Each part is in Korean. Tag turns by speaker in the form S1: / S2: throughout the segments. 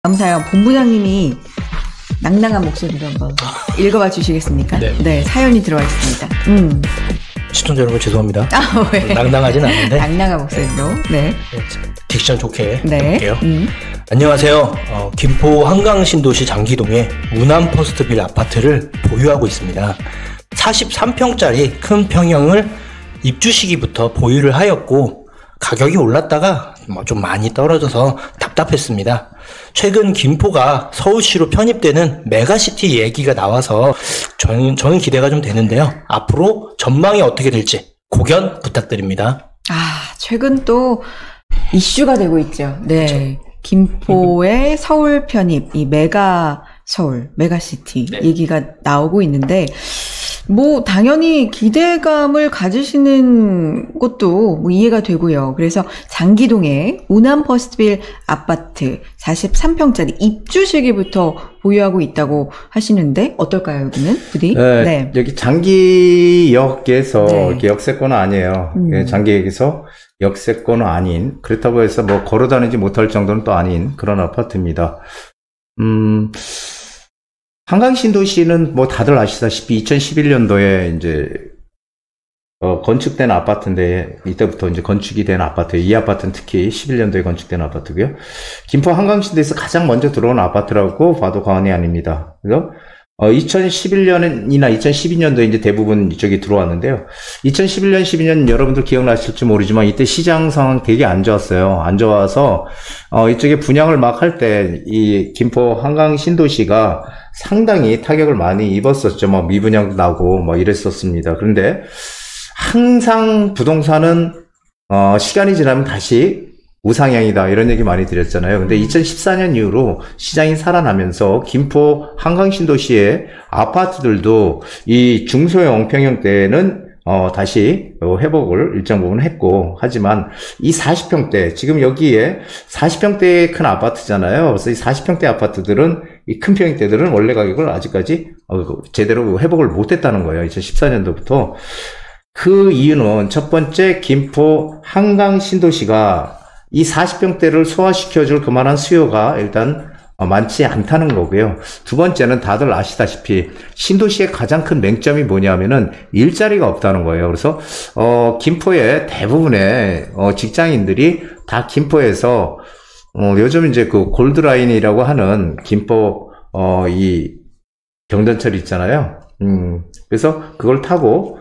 S1: 다음 사연 본부장님이 낭낭한 목소리로 한번 읽어봐 주시겠습니까?
S2: 네.
S1: 네, 사연이 들어와 있습니다.
S2: 시청자 여러분 죄송합니다.
S1: 왜?
S2: 낭낭하진 않는데
S1: 낭낭한 목소리로. 네.
S2: 딕션 좋게
S1: 네.
S2: 해볼게요. 안녕하세요. 김포 한강신도시 장기동에 우남 퍼스트빌 아파트를 보유하고 있습니다. 43평짜리 큰 평형을 입주 시기부터 보유를 하였고 가격이 올랐다가 좀 많이 떨어져서 답답했습니다. 최근 김포가 서울시로 편입되는 메가시티 얘기가 나와서 저는 기대가 좀 되는데요. 앞으로 전망이 어떻게 될지 고견 부탁드립니다.
S1: 최근 또 이슈가 되고 있죠. 네. 그렇죠. 김포의 서울 편입, 이 서울, 메가시티
S2: 네.
S1: 얘기가 나오고 있는데, 당연히 기대감을 가지시는 것도 이해가 되고요. 그래서 장기동에 우남 퍼스트빌 아파트 43평짜리 입주 시기부터 보유하고 있다고 하시는데, 어떨까요, 여기는? 부디?
S3: 네. 여기 장기역에서
S1: 네.
S3: 이렇게 역세권은 아니에요. 장기역에서 역세권은 아닌, 그렇다고 해서 걸어 다니지 못할 정도는 또 아닌 그런 아파트입니다. 한강신도시는 다들 아시다시피 2011년도에 이제 건축된 아파트인데, 이때부터 이제 건축이 된 아파트예요. 이 아파트는 특히 11년도에 건축된 아파트고요. 김포 한강신도에서 가장 먼저 들어온 아파트라고 봐도 과언이 아닙니다. 그래서 2011년이나 2012년도에 이제 대부분 이쪽에 들어왔는데요. 2011년, 12년 여러분들 기억나실지 모르지만 이때 시장 상황 되게 안 좋았어요. 안 좋아서 이쪽에 분양을 막 할 때 이 김포 한강 신도시가 상당히 타격을 많이 입었었죠. 미분양도 나고 이랬었습니다. 그런데 항상 부동산은 시간이 지나면 다시 우상향이다 이런 얘기 많이 드렸잖아요. 근데 2014년 이후로 시장이 살아나면서 김포 한강신도시의 아파트들도 이 중소형 평형대는 다시 회복을 일정 부분 했고, 하지만 이 40평대, 지금 여기에 40평대의 큰 아파트잖아요. 그래서 이 40평대 아파트들은, 이 큰 평형대들은 원래 가격을 아직까지 제대로 회복을 못했다는 거예요. 2014년도부터. 그 이유는 첫 번째, 김포 한강신도시가 이 40평대를 소화시켜줄 그만한 수요가 일단 많지 않다는 거고요. 두 번째는 다들 아시다시피 신도시의 가장 큰 맹점이 뭐냐면은 일자리가 없다는 거예요. 그래서 김포의 대부분의 직장인들이 다 김포에서 요즘 이제 그 골드라인이라고 하는 김포 이 경전철 있잖아요. 그래서 그걸 타고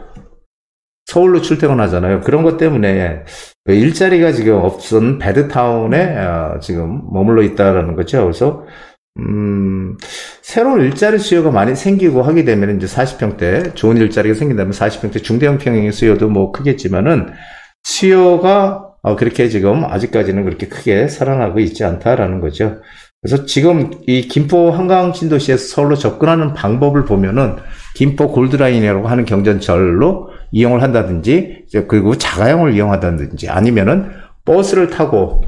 S3: 서울로 출퇴근하잖아요. 그런 것 때문에 일자리가 지금 없은 배드타운에 지금 머물러 있다라는 거죠. 그래서 새로운 일자리 수요가 많이 생기고 하게 되면 이제 40평대 좋은 일자리가 생긴다면 40평대 중대형 평형의 수요도 크겠지만은 수요가 그렇게 지금 아직까지는 그렇게 크게 살아나고 있지 않다라는 거죠. 그래서 지금 이 김포 한강신도시에서 서울로 접근하는 방법을 보면은 김포 골드라인이라고 하는 경전철로 이용을 한다든지, 그리고 자가용을 이용한다든지, 아니면은 버스를 타고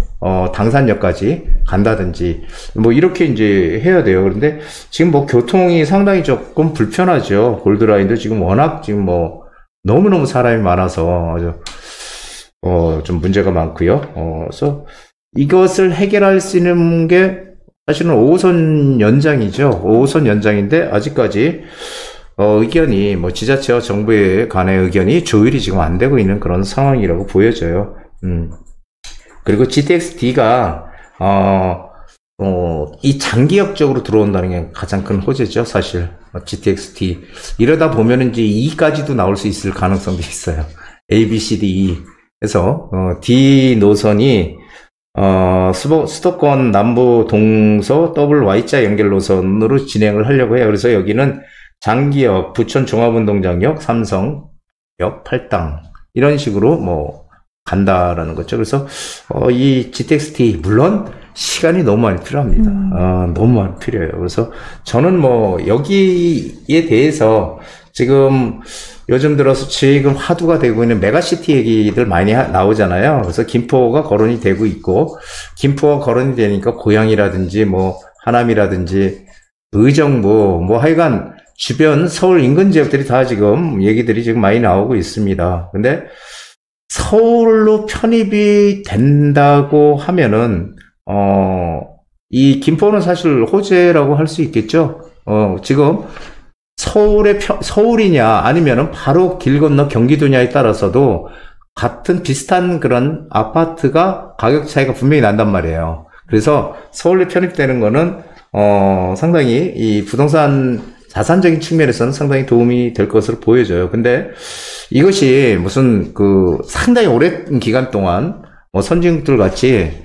S3: 당산역까지 간다든지 이렇게 이제 해야 돼요. 그런데 지금 교통이 상당히 조금 불편하죠. 골드라인도 지금 워낙 지금 너무너무 사람이 많아서 좀 문제가 많고요. 그래서 이것을 해결할 수 있는 게 사실은 5호선 연장이죠. 5호선 연장인데 아직까지 의견이 지자체와 정부의 간의 의견이 조율이 지금 안 되고 있는 그런 상황이라고 보여져요. 그리고 GTX-D가 이 장기역 쪽으로 들어온다는 게 가장 큰 호재죠, 사실. GTX-D 이러다 보면은 이제 E까지도 나올 수 있을 가능성도 있어요. A, B, C, D, E. 그래서 D 노선이 수도권 남부 동서 WY자 연결 노선으로 진행을 하려고 해요. 그래서 여기는 장기역, 부천 종합운동장역, 삼성역, 팔당 이런 식으로 간다라는 거죠. 그래서 이 GTX-D 물론 시간이 너무 많이 필요합니다. 너무 많이 필요해요. 그래서 저는 여기에 대해서 지금 요즘 들어서 지금 화두가 되고 있는 메가시티 얘기들 많이 나오잖아요. 그래서 김포가 거론이 되고 있고, 김포가 거론이 되니까 고양이라든지 하남이라든지 의정부 하여간 주변 서울 인근 지역들이 다 지금 얘기들이 지금 많이 나오고 있습니다. 근데 서울로 편입이 된다고 하면은 이 김포는 사실 호재라고 할 수 있겠죠. 지금 서울이냐 아니면은 바로 길 건너 경기도냐에 따라서도 같은 비슷한 그런 아파트가 가격 차이가 분명히 난단 말이에요. 그래서 서울에 편입되는 거는 상당히 이 부동산 자산적인 측면에서는 상당히 도움이 될 것으로 보여져요. 근데 이것이 무슨 상당히 오랜 기간 동안 선진국들 같이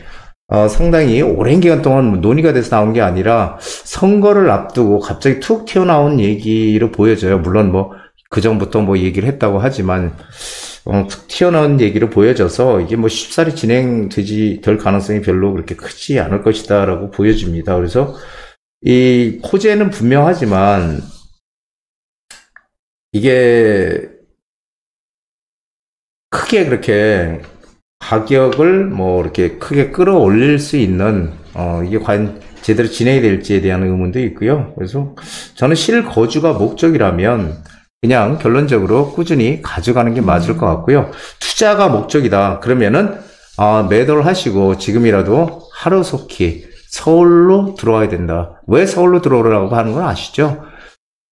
S3: 상당히 오랜 기간 동안 논의가 돼서 나온 게 아니라 선거를 앞두고 갑자기 툭 튀어나온 얘기로 보여져요. 물론 그 전부터 얘기를 했다고 하지만 툭 튀어나온 얘기로 보여져서 이게 쉽사리 될 가능성이 별로 그렇게 크지 않을 것이다라고 보여집니다. 그래서 이 호재는 분명하지만 이게 크게 그렇게 가격을 이렇게 크게 끌어올릴 수 있는 이게 과연 제대로 진행이 될지에 대한 의문도 있고요. 그래서 저는 실거주가 목적이라면 그냥 결론적으로 꾸준히 가져가는 게 맞을 것 같고요. 투자가 목적이다 그러면은 매도를 하시고 지금이라도 하루속히 서울로 들어와야 된다. 왜 서울로 들어오라고 하는 건 아시죠?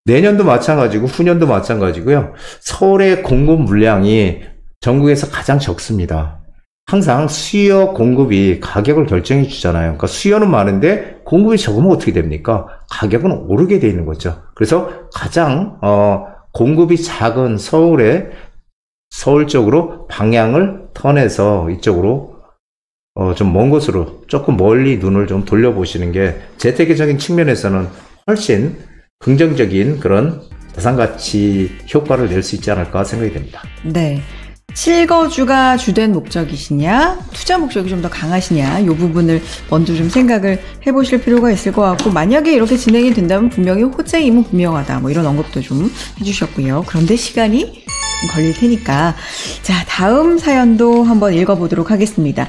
S3: 내년도 마찬가지고 후년도 마찬가지고요. 서울의 공급 물량이 전국에서 가장 적습니다. 항상 수요 공급이 가격을 결정해 주잖아요. 그러니까 수요는 많은데 공급이 적으면 어떻게 됩니까? 가격은 오르게 돼 있는 거죠. 그래서 가장 공급이 작은 서울 쪽으로 방향을 턴해서 이쪽으로 좀 먼 곳으로 조금 멀리 눈을 좀 돌려보시는 게 재테크적인 측면에서는 훨씬 긍정적인 그런 자산가치 효과를 낼 수 있지 않을까 생각이 됩니다.
S1: 네. 실거주가 주된 목적이시냐, 투자 목적이 좀 더 강하시냐, 이 부분을 먼저 좀 생각을 해보실 필요가 있을 것 같고, 만약에 이렇게 진행이 된다면 분명히 호재임은 분명하다. 이런 언급도 좀 해주셨고요. 그런데 시간이 좀 걸릴 테니까. 자, 다음 사연도 한번 읽어보도록 하겠습니다.